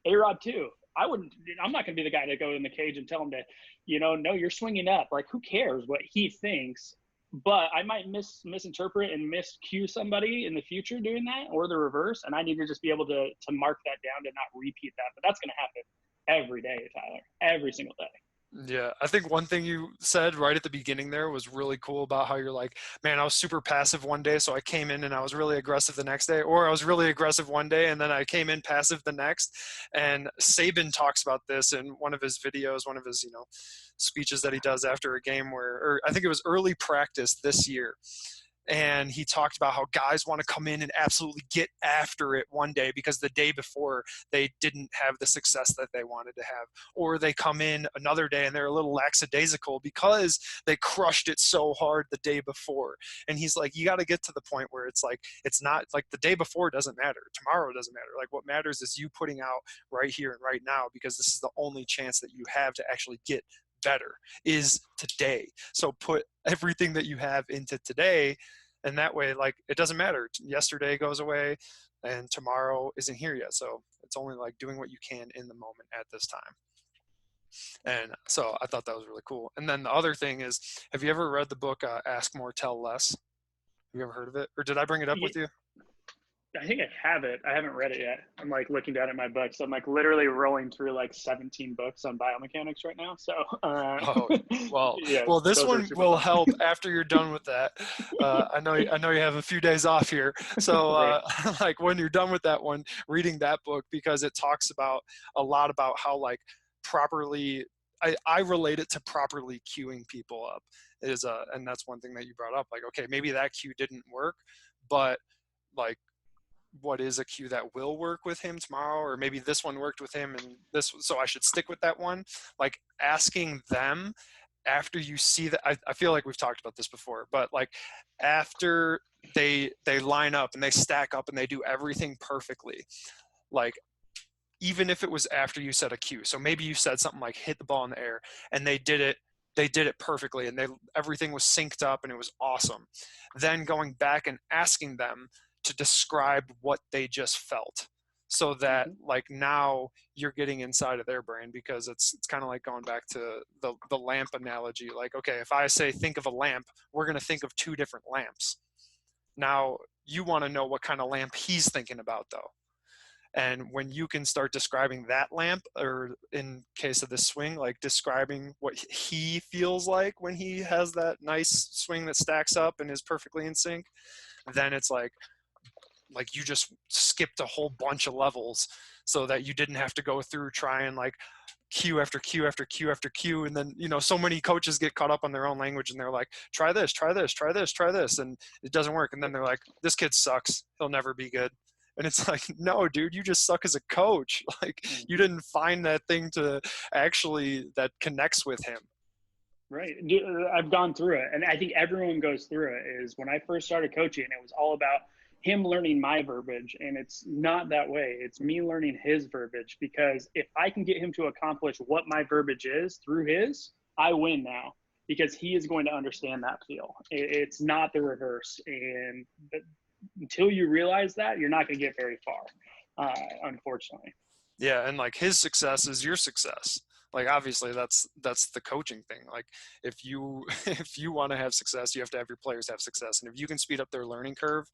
A-Rod too. I'm not going to be the guy to go in the cage and tell him to, no, you're swinging up. Like, who cares what he thinks? But I might misinterpret and miscue somebody in the future doing that, or the reverse. And I need to just be able to mark that down to not repeat that. But that's going to happen every day, Tyler, every single day. Yeah, I think one thing you said right at the beginning there was really cool about how you're like, man, I was super passive one day, so I came in and I was really aggressive the next day, or I was really aggressive one day and then I came in passive the next. And Saban talks about this in one of his videos, one of his, speeches that he does after a game or I think it was early practice this year. And he talked about how guys want to come in and absolutely get after it one day because the day before they didn't have the success that they wanted to have, or they come in another day and they're a little lackadaisical because they crushed it so hard the day before. And he's like, you got to get to the point where it's like, it's not like the day before doesn't matter, tomorrow doesn't matter. Like, what matters is you putting out right here and right now, because this is the only chance that you have to actually get better is today. So put everything that you have into today, and that way, like, it doesn't matter. Yesterday goes away and tomorrow isn't here yet. So it's only like doing what you can in the moment at this time. And so I thought that was really cool. And then the other thing is, have you ever read the book Ask More, Tell Less? Have you ever heard of it? Or did I bring it up with you? I think I have it. I haven't read it yet. I'm like looking down at my books. I'm like literally rolling through like 17 books on biomechanics right now. So, oh, well, yeah, well, this one will fun. help after you're done with that. I know you have a few days off here. So Right. like when you're done with that one, reading that book, because it talks about a lot about how like properly, I relate it to properly queuing people up and that's one thing that you brought up. Like, okay, maybe that cue didn't work, but like, what is a cue that will work with him tomorrow, or maybe this one worked with him and this, so I should stick with that one. Like asking them after you see that, I feel like we've talked about this before, but like after they line up and they stack up and they do everything perfectly, like even if it was after you set a cue. So maybe you said something like hit the ball in the air and they did it perfectly and everything was synced up and it was awesome. Then going back and asking them to describe what they just felt, so that like now you're getting inside of their brain, because it's kind of like going back to the lamp analogy. Like, okay, if I say think of a lamp, we're going to think of two different lamps. Now you want to know what kind of lamp he's thinking about though. And when you can start describing that lamp, or in case of this swing, like describing what he feels like when he has that nice swing that stacks up and is perfectly in sync, then it's like you just skipped a whole bunch of levels, so that you didn't have to go through trying like cue after cue after cue after cue. And then, so many coaches get caught up on their own language and they're like, try this, try this, try this, try this. And it doesn't work. And then they're like, this kid sucks. He'll never be good. And it's like, no, dude, you just suck as a coach. Like you didn't find that thing to actually that connects with him. Right. I've gone through it. And I think everyone goes through it. Is when I first started coaching, it was all about him learning my verbiage. And it's not that way. It's me learning his verbiage, because if I can get him to accomplish what my verbiage is through his, I win now, because he is going to understand that feel. It's not the reverse. And until you realize that, you're not going to get very far, unfortunately. Yeah. And like his success is your success. Like obviously that's the coaching thing. Like if you if you want to have success, you have to have your players have success. And if you can speed up their learning curve,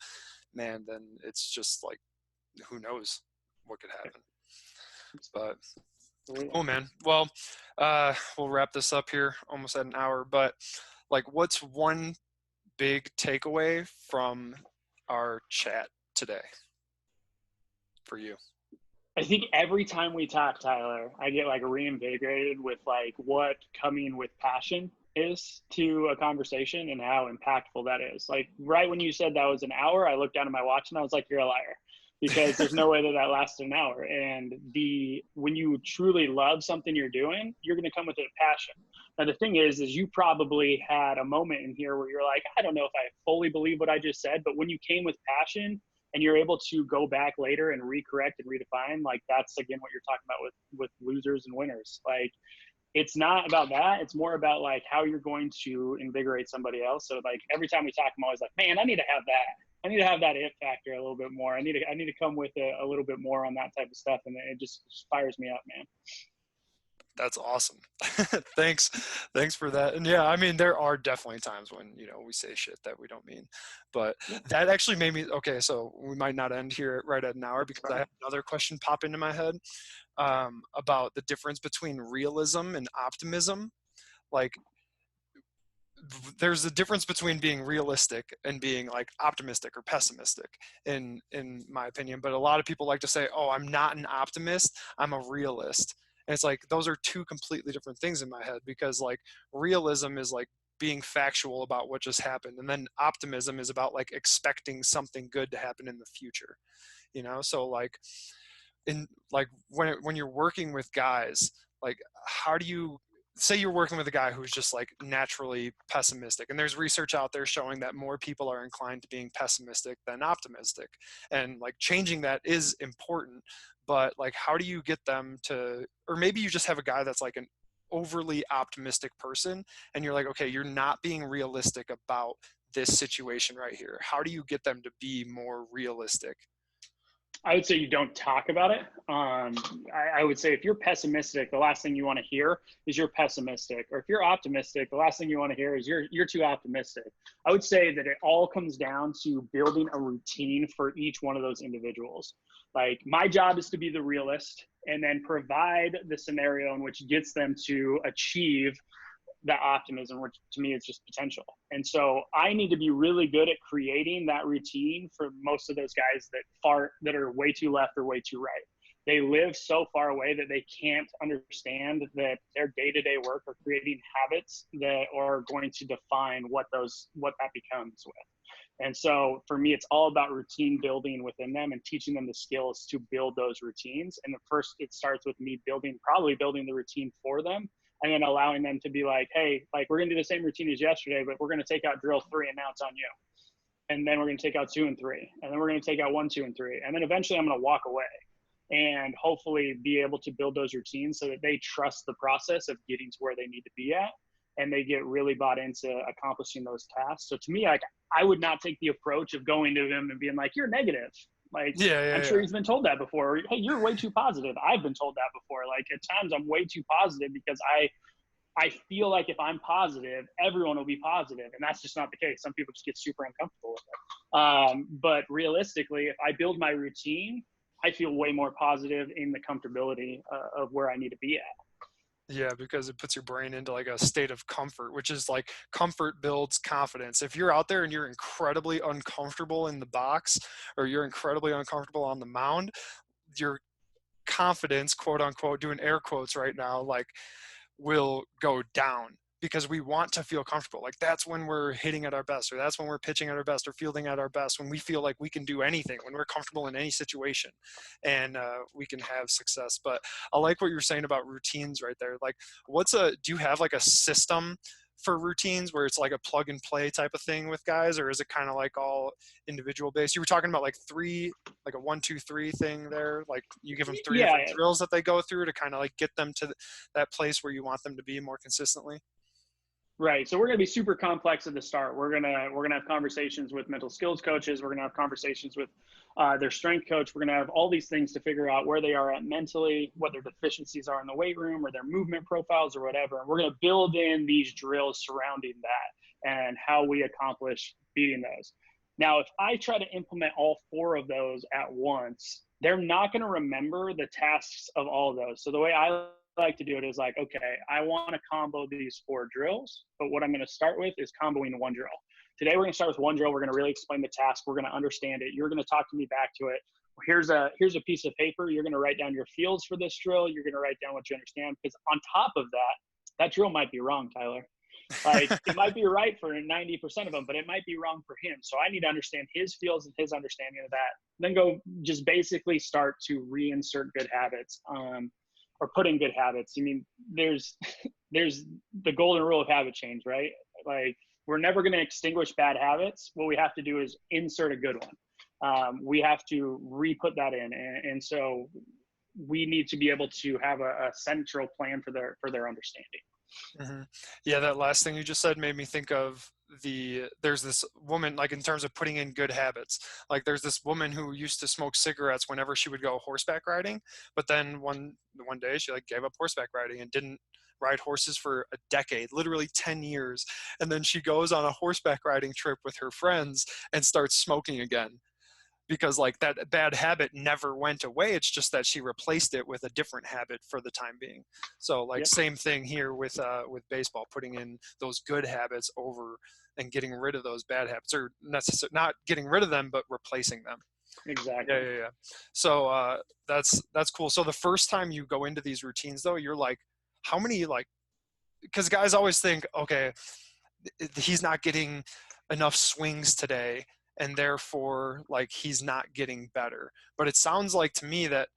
man, then it's just like, who knows what could happen. But oh man, well, we'll wrap this up here, almost at an hour. But like, what's one big takeaway from our chat today for you? I think every time we talk, Tyler, I get like reinvigorated with like what coming with passion is to a conversation and how impactful that is. Like right when you said that was an hour, I looked down at my watch and I was like, you're a liar, because there's no way that that lasted an hour. And when you truly love something you're doing, you're going to come with a passion. Now the thing is you probably had a moment in here where you're like, I don't know if I fully believe what I just said, but when you came with passion and you're able to go back later and recorrect and redefine, like that's again what you're talking about with losers and winners. Like it's not about that. It's more about like how you're going to invigorate somebody else. So like every time we talk, I'm always like, man, I need to have that. I need to have that it factor a little bit more. I need to come with a little bit more on that type of stuff. And it just fires me up, man. That's awesome. Thanks for that. And yeah, I mean, there are definitely times when, we say shit that we don't mean, but that actually made me, okay, so we might not end here right at an hour, because I have another question pop into my head about the difference between realism and optimism. Like there's a difference between being realistic and being like optimistic or pessimistic in my opinion. But a lot of people like to say, oh, I'm not an optimist, I'm a realist. And it's like, those are two completely different things in my head, because like realism is like being factual about what just happened. And then optimism is about like expecting something good to happen in the future, So like when you're working with guys, like how do you say you're working with a guy who's just like naturally pessimistic, and there's research out there showing that more people are inclined to being pessimistic than optimistic, and like changing that is important. But like how do you get them to, or maybe you just have a guy that's like an overly optimistic person and you're like, okay, you're not being realistic about this situation right here. How do you get them to be more realistic? I would say you don't talk about it. I would say if you're pessimistic, the last thing you want to hear is you're pessimistic. Or if you're optimistic, the last thing you want to hear is you're too optimistic. I would say that it all comes down to building a routine for each one of those individuals. Like my job is to be the realist and then provide the scenario in which gets them to achieve that optimism, which to me is just potential. And so I need to be really good at creating that routine for most of those guys that are way too left or way too right. they live so far away that they can't understand that their day-to-day work are creating habits that are going to define what that becomes with. And so for me, it's all about routine building within them and teaching them the skills to build those routines. And at first it starts with me probably building the routine for them, and then allowing them to be like, hey, like, we're going to do the same routine as yesterday, but we're going to take out drill 3 and now it's on you. And then we're going to take out 2 and 3. And then we're going to take out 1, 2, and 3. And then eventually I'm going to walk away and hopefully be able to build those routines so that they trust the process of getting to where they need to be at. And they get really bought into accomplishing those tasks. So to me, like, I would not take the approach of going to them and being like, you're negative. Like, I'm sure he's been told that before. Hey, you're way too positive. I've been told that before. Like, at times I'm way too positive because I feel like if I'm positive, everyone will be positive. And that's just not the case. Some people just get super uncomfortable with it. But realistically, if I build my routine, I feel way more positive in the comfortability of where I need to be at. Yeah, because it puts your brain into like a state of comfort, which is like comfort builds confidence. If you're out there and you're incredibly uncomfortable in the box, or you're incredibly uncomfortable on the mound, your confidence, quote unquote, doing air quotes right now, like, will go down, because we want to feel comfortable. Like, that's when we're hitting at our best, or that's when we're pitching at our best, or fielding at our best, when we feel like we can do anything, when we're comfortable in any situation, and we can have success. But I like what you're saying about routines right there. Like, do you have like a system for routines where it's like a plug and play type of thing with guys, or is it kind of like all individual based? You were talking about like 3, like a 1, 2, 3 thing there. Like, you give them 3 different drills that they go through to kind of like get them to that place where you want them to be more consistently. Right. So we're going to be super complex at the start. We're going to have conversations with mental skills coaches. We're going to have conversations with their strength coach. We're going to have all these things to figure out where they are at mentally, what their deficiencies are in the weight room, or their movement profiles, or whatever. And we're going to build in these drills surrounding that and how we accomplish beating those. Now, if I try to implement all 4 of those at once, they're not going to remember the tasks of all of those. So the way I like to do it is like, okay, I want to combo these 4 drills, but what I'm going to start with is comboing 1 drill. Today we're going to start with 1 drill. We're going to really explain the task. We're going to understand it. You're going to talk to me back to it. Here's a piece of paper. You're going to write down your fields for this drill. You're going to write down what you understand, because on top of that drill might be wrong, Tyler. Like, it might be right for 90% of them, but it might be wrong for him. So I need to understand his fields and his understanding of that. Then go just basically start to reinsert good habits. Or put in good habits. I mean, there's the golden rule of habit change, right? Like, we're never going to extinguish bad habits. What we have to do is insert a good one. We have to re-put that in. And so we need to be able to have a central plan for their understanding. Mm-hmm. Yeah, that last thing you just said made me think of there's this woman, like, in terms of putting in good habits, like, there's this woman who used to smoke cigarettes whenever she would go horseback riding, but then one day she like gave up horseback riding and didn't ride horses for a decade, literally 10 years. And then she goes on a horseback riding trip with her friends and starts smoking again, because like that bad habit never went away. It's just that she replaced it with a different habit for the time being. So like, same thing here with baseball, putting in those good habits over and getting rid of those bad habits, or not getting rid of them, but replacing them. Exactly. Yeah. So that's cool. So the first time you go into these routines though, you're like, how many, like, because guys always think, okay, he's not getting enough swings today, and therefore like he's not getting better. But it sounds like to me that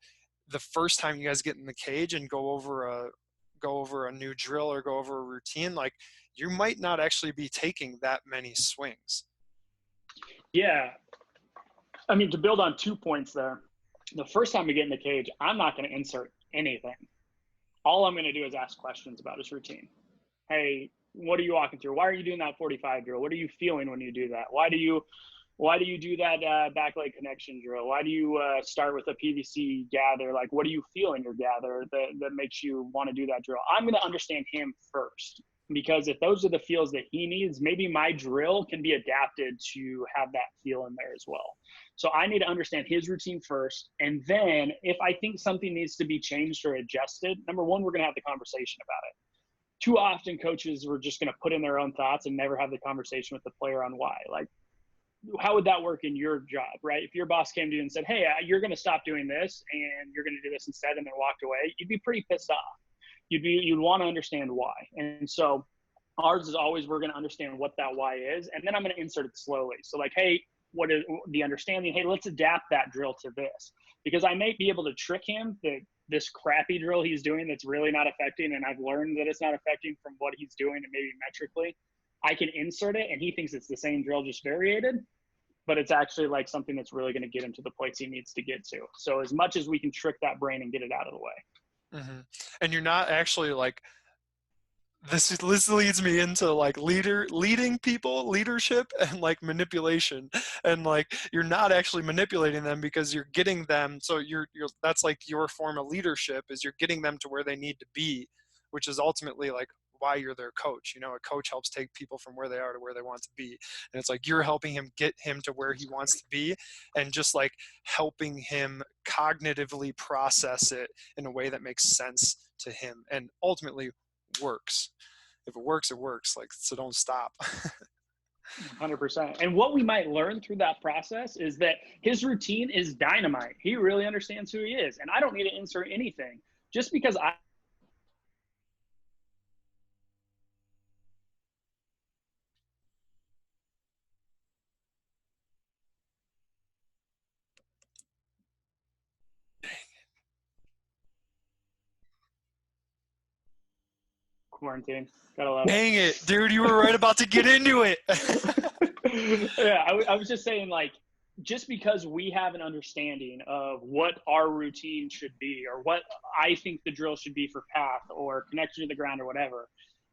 the first time you guys get in the cage and go over a new drill or go over a routine, like, you might not actually be taking that many swings. Yeah. I mean, to build on 2 points there, the first time we get in the cage, I'm not going to insert anything. All I'm going to do is ask questions about his routine. Hey, what are you walking through? Why are you doing that 45 drill? What are you feeling when you do that? Why do you do that back leg connection drill? Why do you start with a PVC gather? Like, what do you feel in your gather that makes you want to do that drill? I'm going to understand him first, because if those are the feels that he needs, maybe my drill can be adapted to have that feel in there as well. So I need to understand his routine first. And then if I think something needs to be changed or adjusted, number one, we're going to have the conversation about it. Too often coaches were just going to put in their own thoughts and never have the conversation with the player on why. Like, how would that work in your job, right? If your boss came to you and said, hey, you're going to stop doing this and you're going to do this instead, and then walked away, you'd be pretty pissed off. You'd want to understand why. And so ours is always, we're going to understand what that why is, and then I'm going to insert it slowly. So like, hey, what is the understanding? Hey, let's adapt that drill to this, because I may be able to trick him that this crappy drill he's doing that's really not affecting, and I've learned that it's not affecting from what he's doing and maybe metrically, I can insert it and he thinks it's the same drill, just variated, but it's actually like something that's really going to get him to the place he needs to get to. So as much as we can trick that brain and get it out of the way. Mm-hmm. And you're not actually like, this leads me into like leading people, leadership, and like manipulation. And like, you're not actually manipulating them because you're getting them. So you're that's like your form of leadership, is you're getting them to where they need to be, which is ultimately like why you're their coach. You know, a coach helps take people from where they are to where they want to be. And it's like, you're helping him get him to where he wants to be, and just like helping him cognitively process it in a way that makes sense to him and ultimately works. If it works, it works. Like, so don't stop. 100%. And what we might learn through that process is that his routine is dynamite. He really understands who he is, and I don't need to insert anything. Just because I quarantine, gotta love it. Dang it, dude, you were right about to get into it. Yeah, I was just saying, like, just because we have an understanding of what our routine should be, or what I think the drill should be for path or connection to the ground or whatever,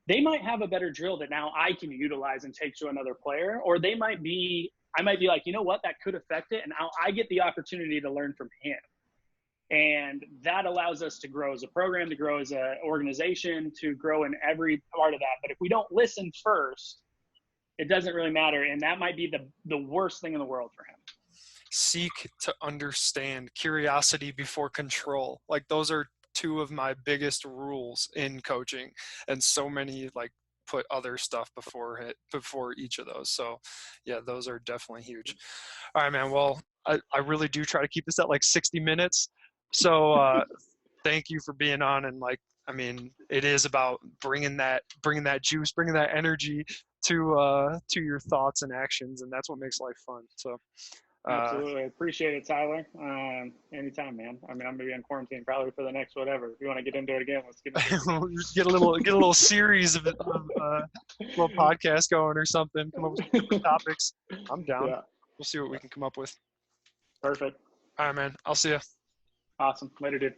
they might have a better drill that now I can utilize and take to another player, or I might be like, you know what, that could affect it, and now I get the opportunity to learn from him. And that allows us to grow as a program, to grow as an organization, to grow in every part of that. But if we don't listen first, it doesn't really matter. And that might be the worst thing in the world for him. Seek to understand, curiosity before control. Like, those are two of my biggest rules in coaching, and so many like put other stuff before each of those. So yeah, those are definitely huge. All right, man. Well, I really do try to keep this at like 60 minutes. So thank you for being on. And like, I mean, it is about bringing that juice, bringing that energy to your thoughts and actions, and that's what makes life fun. So Absolutely. Appreciate it, Tyler. Anytime, man. I mean, I'm going to be in quarantine probably for the next whatever. If you want to get into it again, let's get into it. get a little series of little podcast going or something. Come up with some topics. I'm down. Yeah. We'll see what we can come up with. Perfect. All right, man. I'll see you. Awesome. Later, dude.